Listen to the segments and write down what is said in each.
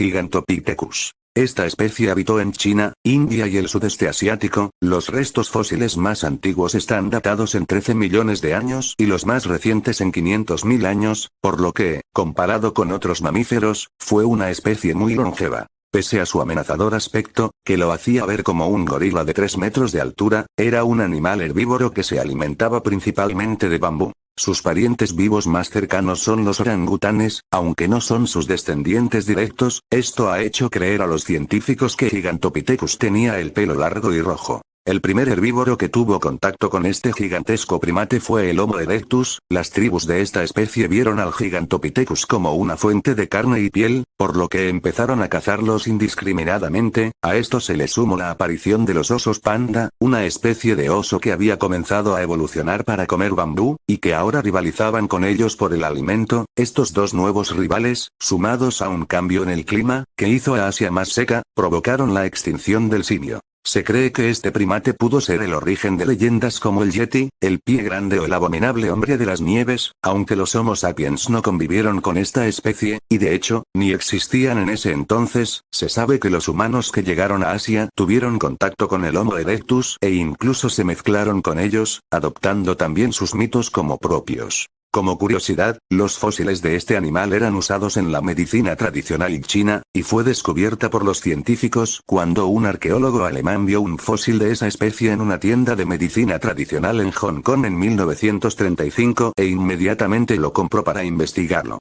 Gigantopithecus. Esta especie habitó en China, India y el sudeste asiático. Los restos fósiles más antiguos están datados en 13 millones de años y los más recientes en 500.000 años, por lo que, comparado con otros mamíferos, fue una especie muy longeva. Pese a su amenazador aspecto, que lo hacía ver como un gorila de 3 metros de altura, era un animal herbívoro que se alimentaba principalmente de bambú. Sus parientes vivos más cercanos son los orangutanes, aunque no son sus descendientes directos. Esto ha hecho creer a los científicos que Gigantopithecus tenía el pelo largo y rojo. El primer herbívoro que tuvo contacto con este gigantesco primate fue el Homo erectus. Las tribus de esta especie vieron al Gigantopithecus como una fuente de carne y piel, por lo que empezaron a cazarlos indiscriminadamente. A esto se le sumó la aparición de los osos panda, una especie de oso que había comenzado a evolucionar para comer bambú, y que ahora rivalizaban con ellos por el alimento. Estos dos nuevos rivales, sumados a un cambio en el clima, que hizo a Asia más seca, provocaron la extinción del simio. Se cree que este primate pudo ser el origen de leyendas como el Yeti, el pie grande o el abominable hombre de las nieves, aunque los Homo sapiens no convivieron con esta especie, y de hecho, ni existían en ese entonces. Se sabe que los humanos que llegaron a Asia tuvieron contacto con el Homo erectus e incluso se mezclaron con ellos, adoptando también sus mitos como propios. Como curiosidad, los fósiles de este animal eran usados en la medicina tradicional china, y fue descubierta por los científicos cuando un arqueólogo alemán vio un fósil de esa especie en una tienda de medicina tradicional en Hong Kong en 1935 e inmediatamente lo compró para investigarlo.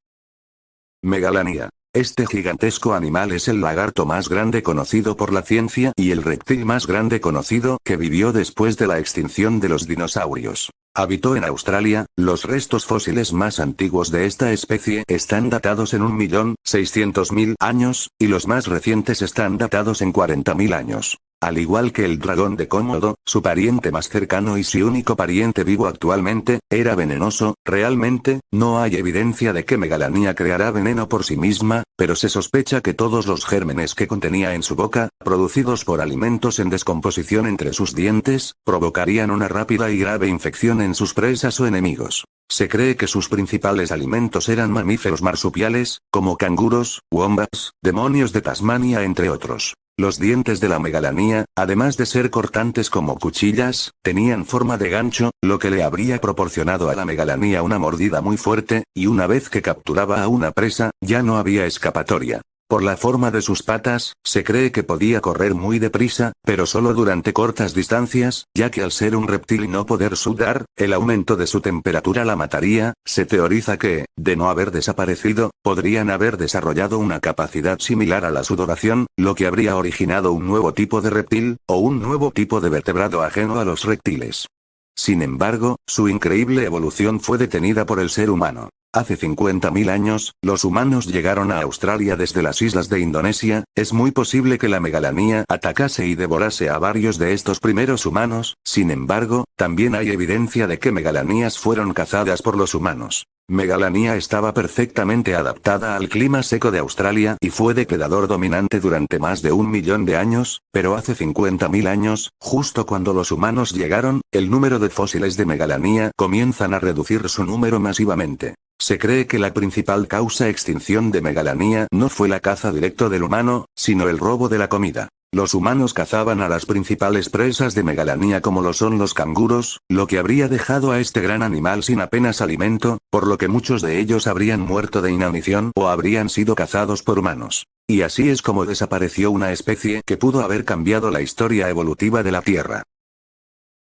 Megalania. Este gigantesco animal es el lagarto más grande conocido por la ciencia y el reptil más grande conocido que vivió después de la extinción de los dinosaurios. Habitó en Australia. Los restos fósiles más antiguos de esta especie están datados en 1.600.000 años, y los más recientes están datados en 40.000 años. Al igual que el dragón de Komodo, su pariente más cercano y su único pariente vivo actualmente, era venenoso. Realmente, no hay evidencia de que Megalania creará veneno por sí misma, pero se sospecha que todos los gérmenes que contenía en su boca, producidos por alimentos en descomposición entre sus dientes, provocarían una rápida y grave infección en sus presas o enemigos. Se cree que sus principales alimentos eran mamíferos marsupiales, como canguros, wombats, demonios de Tasmania entre otros. Los dientes de la Megalania, además de ser cortantes como cuchillas, tenían forma de gancho, lo que le habría proporcionado a la Megalania una mordida muy fuerte, y una vez que capturaba a una presa, ya no había escapatoria. Por la forma de sus patas, se cree que podía correr muy deprisa, pero solo durante cortas distancias, ya que al ser un reptil y no poder sudar, el aumento de su temperatura la mataría. Se teoriza que, de no haber desaparecido, podrían haber desarrollado una capacidad similar a la sudoración, lo que habría originado un nuevo tipo de reptil, o un nuevo tipo de vertebrado ajeno a los reptiles. Sin embargo, su increíble evolución fue detenida por el ser humano. Hace 50.000 años, los humanos llegaron a Australia desde las islas de Indonesia. Es muy posible que la Megalania atacase y devorase a varios de estos primeros humanos. Sin embargo, también hay evidencia de que Megalanias fueron cazadas por los humanos. Megalania estaba perfectamente adaptada al clima seco de Australia y fue depredador dominante durante más de 1 millón de años, pero hace 50.000 años, justo cuando los humanos llegaron, el número de fósiles de Megalania comienzan a reducir su número masivamente. Se cree que la principal causa de extinción de Megalania no fue la caza directo del humano, sino el robo de la comida. Los humanos cazaban a las principales presas de Megalania como lo son los canguros, lo que habría dejado a este gran animal sin apenas alimento, por lo que muchos de ellos habrían muerto de inanición o habrían sido cazados por humanos. Y así es como desapareció una especie que pudo haber cambiado la historia evolutiva de la Tierra.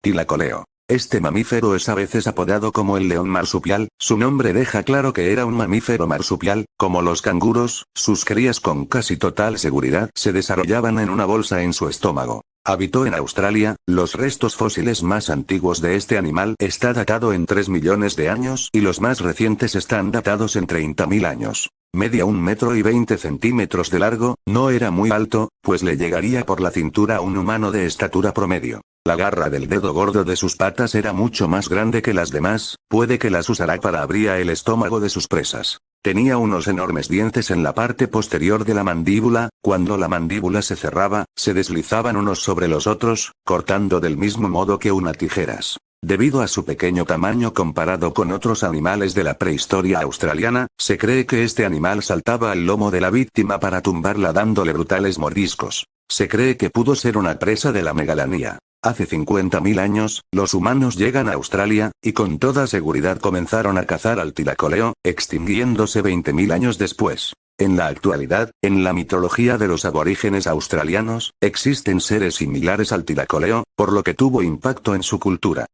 Tilacoleo. Este mamífero es a veces apodado como el león marsupial. Su nombre deja claro que era un mamífero marsupial. Como los canguros, sus crías con casi total seguridad se desarrollaban en una bolsa en su estómago. Habitó en Australia. Los restos fósiles más antiguos de este animal está datado en 3 millones de años y los más recientes están datados en 30.000 años. Media 1,20 m de largo. No era muy alto, pues le llegaría por la cintura a un humano de estatura promedio. La garra del dedo gordo de sus patas era mucho más grande que las demás, puede que las usara para abrir el estómago de sus presas. Tenía unos enormes dientes en la parte posterior de la mandíbula. Cuando la mandíbula se cerraba, se deslizaban unos sobre los otros, cortando del mismo modo que unas tijeras. Debido a su pequeño tamaño comparado con otros animales de la prehistoria australiana, se cree que este animal saltaba al lomo de la víctima para tumbarla dándole brutales mordiscos. Se cree que pudo ser una presa de la megalanía. Hace 50.000 años, los humanos llegan a Australia, y con toda seguridad comenzaron a cazar al tiracoleo, extinguiéndose 20.000 años después. En la actualidad, en la mitología de los aborígenes australianos, existen seres similares al tiracoleo, por lo que tuvo impacto en su cultura.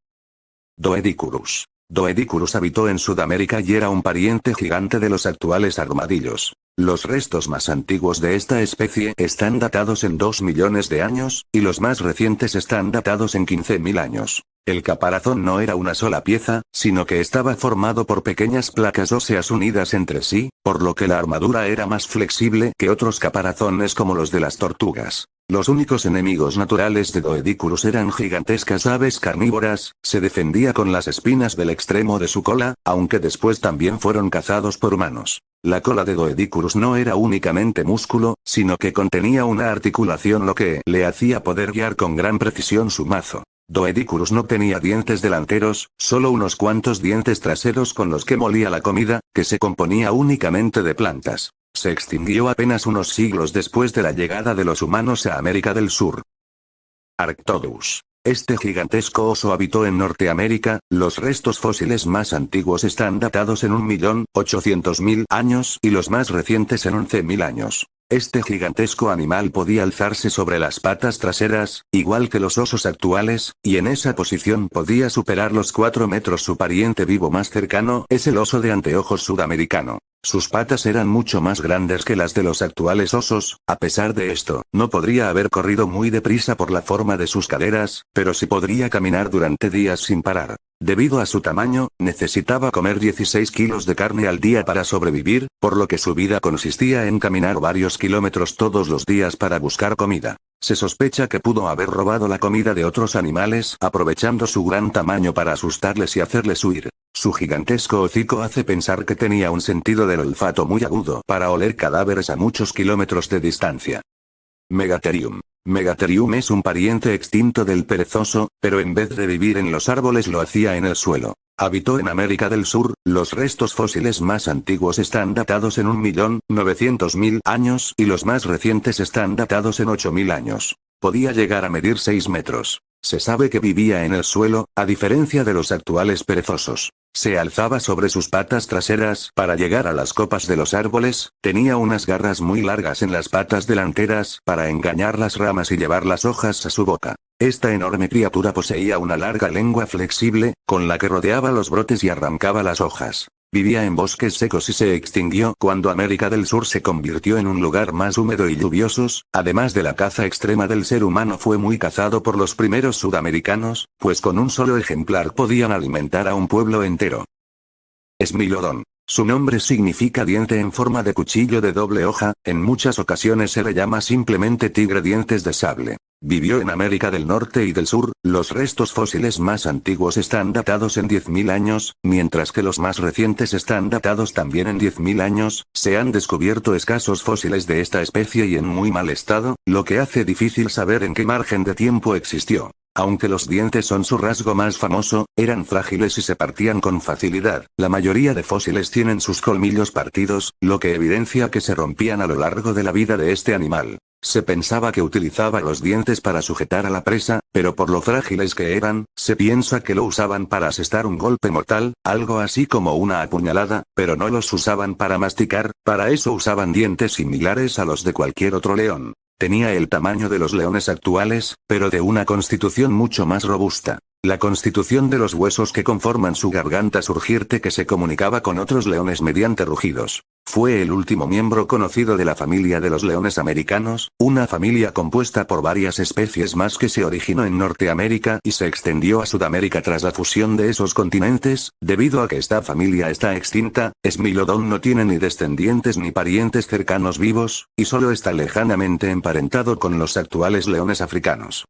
Doedicurus. Doedicurus habitó en Sudamérica y era un pariente gigante de los actuales armadillos. Los restos más antiguos de esta especie están datados en 2 millones de años, y los más recientes están datados en 15.000 años. El caparazón no era una sola pieza, sino que estaba formado por pequeñas placas óseas unidas entre sí, por lo que la armadura era más flexible que otros caparazones como los de las tortugas. Los únicos enemigos naturales de Doedicurus eran gigantescas aves carnívoras, se defendía con las espinas del extremo de su cola, aunque después también fueron cazados por humanos. La cola de Doedicurus no era únicamente músculo, sino que contenía una articulación lo que le hacía poder guiar con gran precisión su mazo. Doedicurus no tenía dientes delanteros, solo unos cuantos dientes traseros con los que molía la comida, que se componía únicamente de plantas. Se extinguió apenas unos siglos después de la llegada de los humanos a América del Sur. Arctodus. Este gigantesco oso habitó en Norteamérica, los restos fósiles más antiguos están datados en 1.800.000 años y los más recientes en 11.000 años. Este gigantesco animal podía alzarse sobre las patas traseras, igual que los osos actuales, y en esa posición podía superar los 4 metros. Su pariente vivo más cercano es el oso de anteojos sudamericano. Sus patas eran mucho más grandes que las de los actuales osos, a pesar de esto, no podría haber corrido muy deprisa por la forma de sus caderas, pero sí podría caminar durante días sin parar. Debido a su tamaño, necesitaba comer 16 kilos de carne al día para sobrevivir, por lo que su vida consistía en caminar varios kilómetros todos los días para buscar comida. Se sospecha que pudo haber robado la comida de otros animales, aprovechando su gran tamaño para asustarles y hacerles huir. Su gigantesco hocico hace pensar que tenía un sentido del olfato muy agudo para oler cadáveres a muchos kilómetros de distancia. Megatherium. Megatherium es un pariente extinto del perezoso, pero en vez de vivir en los árboles lo hacía en el suelo. Habitó en América del Sur, los restos fósiles más antiguos están datados en 1.900.000 años y los más recientes están datados en 8.000 años. Podía llegar a medir 6 metros. Se sabe que vivía en el suelo, a diferencia de los actuales perezosos. Se alzaba sobre sus patas traseras para llegar a las copas de los árboles, tenía unas garras muy largas en las patas delanteras para engañar las ramas y llevar las hojas a su boca. Esta enorme criatura poseía una larga lengua flexible, con la que rodeaba los brotes y arrancaba las hojas. Vivía en bosques secos y se extinguió cuando América del Sur se convirtió en un lugar más húmedo y lluviosos. Además de la caza extrema del ser humano, fue muy cazado por los primeros sudamericanos, pues con un solo ejemplar podían alimentar a un pueblo entero. Smilodon. Su nombre significa diente en forma de cuchillo de doble hoja, en muchas ocasiones se le llama simplemente tigre dientes de sable. Vivió en América del Norte y del Sur, los restos fósiles más antiguos están datados en 10.000 años, mientras que los más recientes están datados también en 10.000 años. Se han descubierto escasos fósiles de esta especie y en muy mal estado, lo que hace difícil saber en qué margen de tiempo existió. Aunque los dientes son su rasgo más famoso, eran frágiles y se partían con facilidad. La mayoría de fósiles tienen sus colmillos partidos, lo que evidencia que se rompían a lo largo de la vida de este animal. Se pensaba que utilizaba los dientes para sujetar a la presa, pero por lo frágiles que eran, se piensa que lo usaban para asestar un golpe mortal, algo así como una apuñalada, pero no los usaban para masticar, para eso usaban dientes similares a los de cualquier otro león. Tenía el tamaño de los leones actuales, pero de una constitución mucho más robusta. La constitución de los huesos que conforman su garganta surgirte que se comunicaba con otros leones mediante rugidos. Fue el último miembro conocido de la familia de los leones americanos, una familia compuesta por varias especies más que se originó en Norteamérica y se extendió a Sudamérica tras la fusión de esos continentes. Debido a que esta familia está extinta, Smilodon no tiene ni descendientes ni parientes cercanos vivos, y solo está lejanamente emparentado con los actuales leones africanos.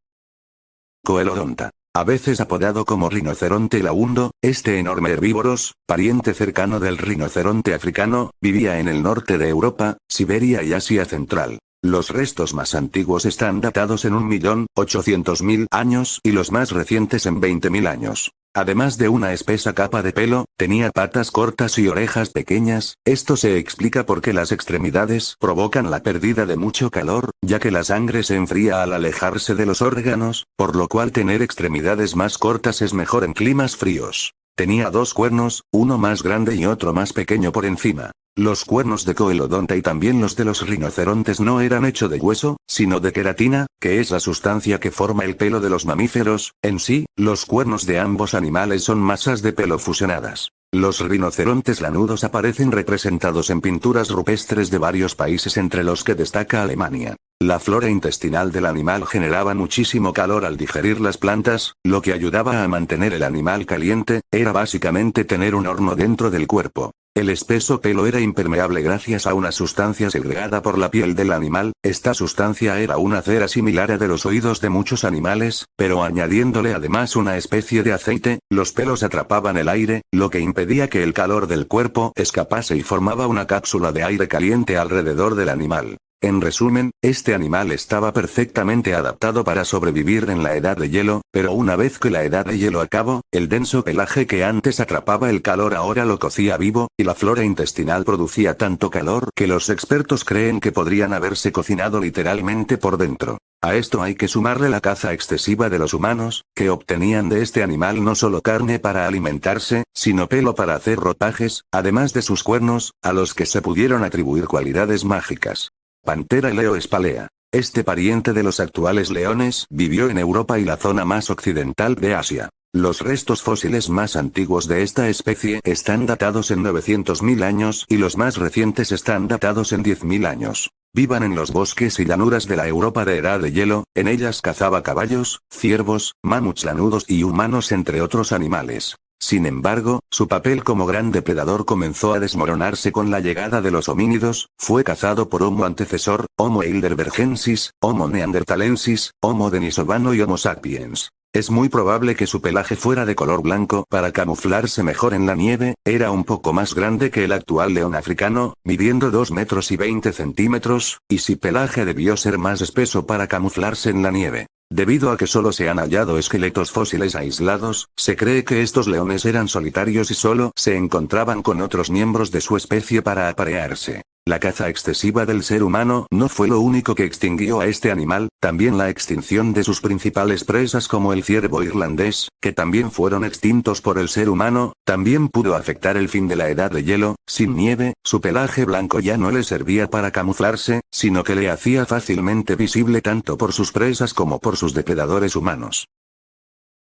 Coelodonta. A veces apodado como rinoceronte laundo, este enorme herbívoros, pariente cercano del rinoceronte africano, vivía en el norte de Europa, Siberia y Asia Central. Los restos más antiguos están datados en 1.800.000 años y los más recientes en 20.000 años. Además de una espesa capa de pelo, tenía patas cortas y orejas pequeñas. Esto se explica porque las extremidades provocan la pérdida de mucho calor, ya que la sangre se enfría al alejarse de los órganos, por lo cual tener extremidades más cortas es mejor en climas fríos. Tenía dos cuernos, uno más grande y otro más pequeño por encima. Los cuernos de Coelodonta y también los de los rinocerontes no eran hechos de hueso, sino de queratina, que es la sustancia que forma el pelo de los mamíferos. En sí, los cuernos de ambos animales son masas de pelo fusionadas. Los rinocerontes lanudos aparecen representados en pinturas rupestres de varios países entre los que destaca Alemania. La flora intestinal del animal generaba muchísimo calor al digerir las plantas, lo que ayudaba a mantener el animal caliente, era básicamente tener un horno dentro del cuerpo. El espeso pelo era impermeable gracias a una sustancia segregada por la piel del animal. Esta sustancia era una cera similar a de los oídos de muchos animales, pero añadiéndole además una especie de aceite. Los pelos atrapaban el aire, lo que impedía que el calor del cuerpo escapase y formaba una cápsula de aire caliente alrededor del animal. En resumen, este animal estaba perfectamente adaptado para sobrevivir en la edad de hielo, pero una vez que la edad de hielo acabó, el denso pelaje que antes atrapaba el calor ahora lo cocía vivo, y la flora intestinal producía tanto calor que los expertos creen que podrían haberse cocinado literalmente por dentro. A esto hay que sumarle la caza excesiva de los humanos, que obtenían de este animal no solo carne para alimentarse, sino pelo para hacer ropajes, además de sus cuernos, a los que se pudieron atribuir cualidades mágicas. Pantera Leo Spalea. Este pariente de los actuales leones vivió en Europa y la zona más occidental de Asia. Los restos fósiles más antiguos de esta especie están datados en 900.000 años y los más recientes están datados en 10.000 años. Vivan en los bosques y llanuras de la Europa de edad de hielo, en ellas cazaba caballos, ciervos, mamuts lanudos y humanos entre otros animales. Sin embargo, su papel como gran depredador comenzó a desmoronarse con la llegada de los homínidos. Fue cazado por Homo antecesor, Homo heidelbergensis, Homo neanderthalensis, Homo denisovano y Homo sapiens. Es muy probable que su pelaje fuera de color blanco para camuflarse mejor en la nieve. Era un poco más grande que el actual león africano, midiendo 2 metros y 20 centímetros, y su pelaje debió ser más espeso para camuflarse en la nieve. Debido a que solo se han hallado esqueletos fósiles aislados, se cree que estos leones eran solitarios y solo se encontraban con otros miembros de su especie para aparearse. La caza excesiva del ser humano no fue lo único que extinguió a este animal, también la extinción de sus principales presas como el ciervo irlandés, que también fueron extintos por el ser humano, también pudo afectar el fin de la edad de hielo. Sin nieve, su pelaje blanco ya no le servía para camuflarse, sino que le hacía fácilmente visible tanto por sus presas como por sus depredadores humanos.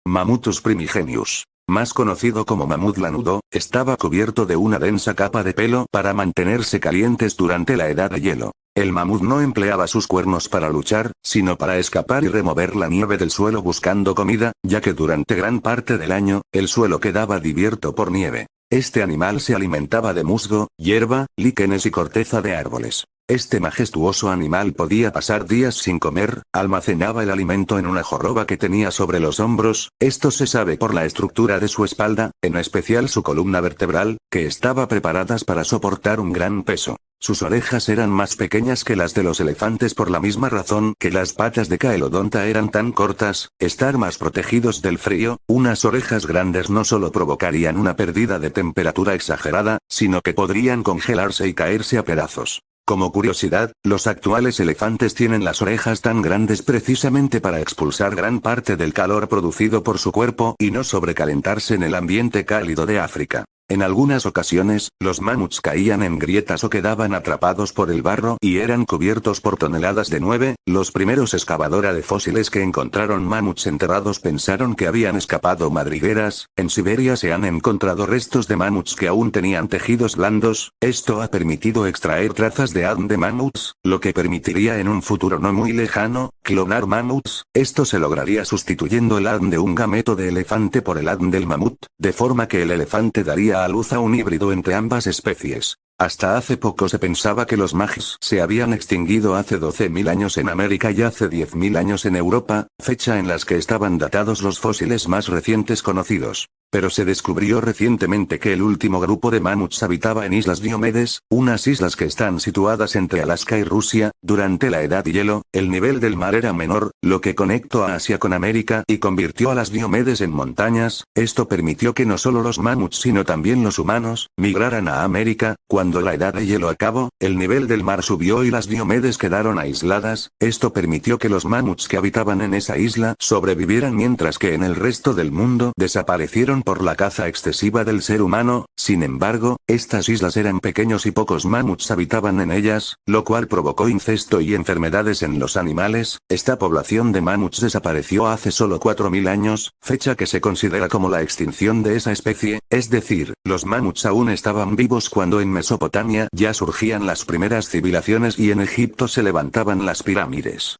Mamutus primigenius, más conocido como mamut lanudo, estaba cubierto de una densa capa de pelo para mantenerse calientes durante la edad de hielo. El mamut no empleaba sus cuernos para luchar, sino para escapar y remover la nieve del suelo buscando comida, ya que durante gran parte del año, el suelo quedaba cubierto por nieve. Este animal se alimentaba de musgo, hierba, líquenes y corteza de árboles. Este majestuoso animal podía pasar días sin comer, almacenaba el alimento en una joroba que tenía sobre los hombros. Esto se sabe por la estructura de su espalda, en especial su columna vertebral, que estaba preparadas para soportar un gran peso. Sus orejas eran más pequeñas que las de los elefantes por la misma razón que las patas de Coelodonta eran tan cortas. Estar más protegidos del frío, unas orejas grandes no solo provocarían una pérdida de temperatura exagerada, sino que podrían congelarse y caerse a pedazos. Como curiosidad, los actuales elefantes tienen las orejas tan grandes precisamente para expulsar gran parte del calor producido por su cuerpo y no sobrecalentarse en el ambiente cálido de África. En algunas ocasiones, los mamuts caían en grietas o quedaban atrapados por el barro y eran cubiertos por toneladas de nieve. Los primeros excavadores de fósiles que encontraron mamuts enterrados pensaron que habían escapado madrigueras. En Siberia se han encontrado restos de mamuts que aún tenían tejidos blandos. Esto ha permitido extraer trazas de ADN de mamuts, lo que permitiría en un futuro no muy lejano, clonar mamuts. Esto se lograría sustituyendo el ADN de un gameto de elefante por el ADN del mamut, de forma que el elefante daría a luz a un híbrido entre ambas especies. Hasta hace poco se pensaba que los magis se habían extinguido hace 12.000 años en América y hace 10.000 años en Europa, fecha en las que estaban datados los fósiles más recientes conocidos. Pero se descubrió recientemente que el último grupo de mamuts habitaba en Islas Diomedes, unas islas que están situadas entre Alaska y Rusia. Durante la Edad de Hielo, el nivel del mar era menor, lo que conectó a Asia con América y convirtió a las Diomedes en montañas. Esto permitió que no solo los mamuts sino también los humanos, migraran a América. Cuando la Edad de Hielo acabó, el nivel del mar subió y las Diomedes quedaron aisladas. Esto permitió que los mamuts que habitaban en esa isla sobrevivieran mientras que en el resto del mundo desaparecieron por la caza excesiva del ser humano. Sin embargo, estas islas eran pequeños y pocos mamuts habitaban en ellas, lo cual provocó incesto y enfermedades en los animales. Esta población de mamuts desapareció hace solo 4000 años, fecha que se considera como la extinción de esa especie, es decir, los mamuts aún estaban vivos cuando en Mesopotamia ya surgían las primeras civilizaciones y en Egipto se levantaban las pirámides.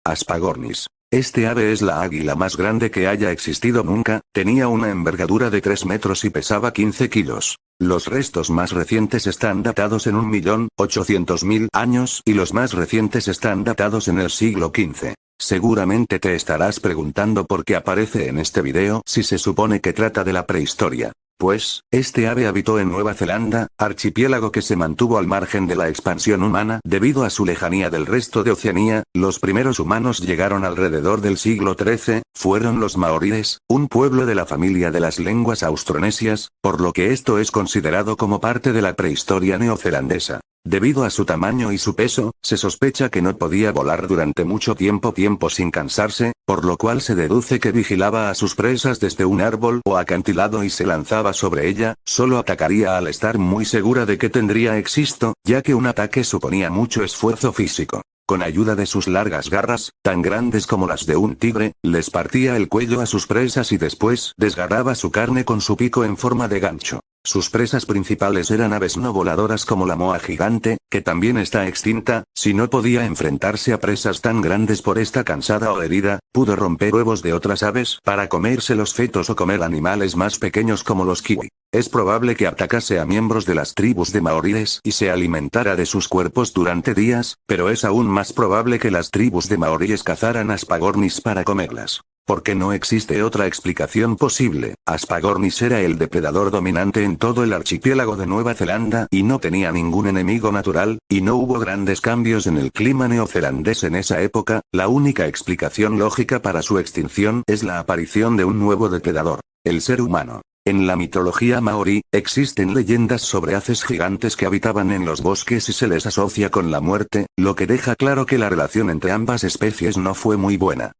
Aspagornis. Este ave es la águila más grande que haya existido nunca, tenía una envergadura de 3 metros y pesaba 15 kilos. Los restos más recientes están datados en 1.800.000 años y los más recientes están datados en el siglo XV. Seguramente te estarás preguntando por qué aparece en este video si se supone que trata de la prehistoria. Pues, este ave habitó en Nueva Zelanda, archipiélago que se mantuvo al margen de la expansión humana debido a su lejanía del resto de Oceanía. Los primeros humanos llegaron alrededor del siglo XIII, fueron los maoríes, un pueblo de la familia de las lenguas austronesias, por lo que esto es considerado como parte de la prehistoria neozelandesa. Debido a su tamaño y su peso, se sospecha que no podía volar durante mucho tiempo sin cansarse, por lo cual se deduce que vigilaba a sus presas desde un árbol o acantilado y se lanzaba sobre ella. Solo atacaría al estar muy segura de que tendría éxito, ya que un ataque suponía mucho esfuerzo físico. Con ayuda de sus largas garras, tan grandes como las de un tigre, les partía el cuello a sus presas y después desgarraba su carne con su pico en forma de gancho. Sus presas principales eran aves no voladoras como la moa gigante, que también está extinta. Si no podía enfrentarse a presas tan grandes por esta cansada o herida, pudo romper huevos de otras aves para comerse los fetos o comer animales más pequeños como los kiwi. Es probable que atacase a miembros de las tribus de maoríes y se alimentara de sus cuerpos durante días, pero es aún más probable que las tribus de maoríes cazaran aspagornis para comerlas. Porque no existe otra explicación posible. Aspagornis era el depredador dominante en todo el archipiélago de Nueva Zelanda y no tenía ningún enemigo natural, y no hubo grandes cambios en el clima neozelandés en esa época. La única explicación lógica para su extinción es la aparición de un nuevo depredador, el ser humano. En la mitología maorí, existen leyendas sobre haces gigantes que habitaban en los bosques y se les asocia con la muerte, lo que deja claro que la relación entre ambas especies no fue muy buena.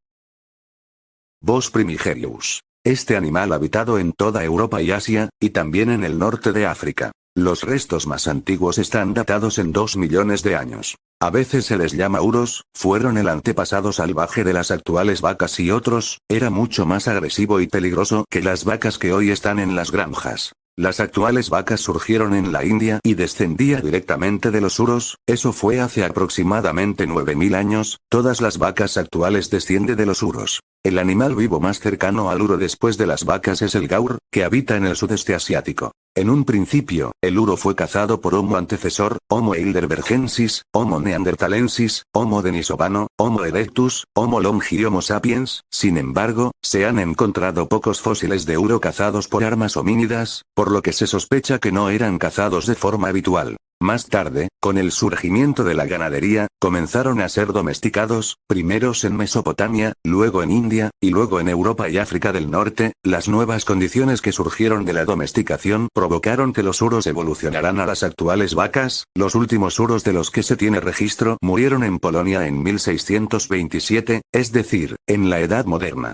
Bos primigenius. Este animal ha habitado en toda Europa y Asia, y también en el norte de África. Los restos más antiguos están datados en 2 millones de años. A veces se les llama uros, fueron el antepasado salvaje de las actuales vacas y otros, era mucho más agresivo y peligroso que las vacas que hoy están en las granjas. Las actuales vacas surgieron en la India y descendía directamente de los uros, eso fue hace aproximadamente 9000 años, todas las vacas actuales descienden de los uros. El animal vivo más cercano al uro después de las vacas es el gaur, que habita en el sudeste asiático. En un principio, el uro fue cazado por Homo antecesor, Homo heidelbergensis, Homo neanderthalensis, Homo denisovano, Homo erectus, Homo longi y Homo sapiens. Sin embargo, se han encontrado pocos fósiles de uro cazados por armas homínidas, por lo que se sospecha que no eran cazados de forma habitual. Más tarde, con el surgimiento de la ganadería, comenzaron a ser domesticados, primeros en Mesopotamia, luego en India, y luego en Europa y África del Norte. Las nuevas condiciones que surgieron de la domesticación provocaron que los uros evolucionaran a las actuales vacas. Los últimos uros de los que se tiene registro murieron en Polonia en 1627, es decir, en la Edad Moderna.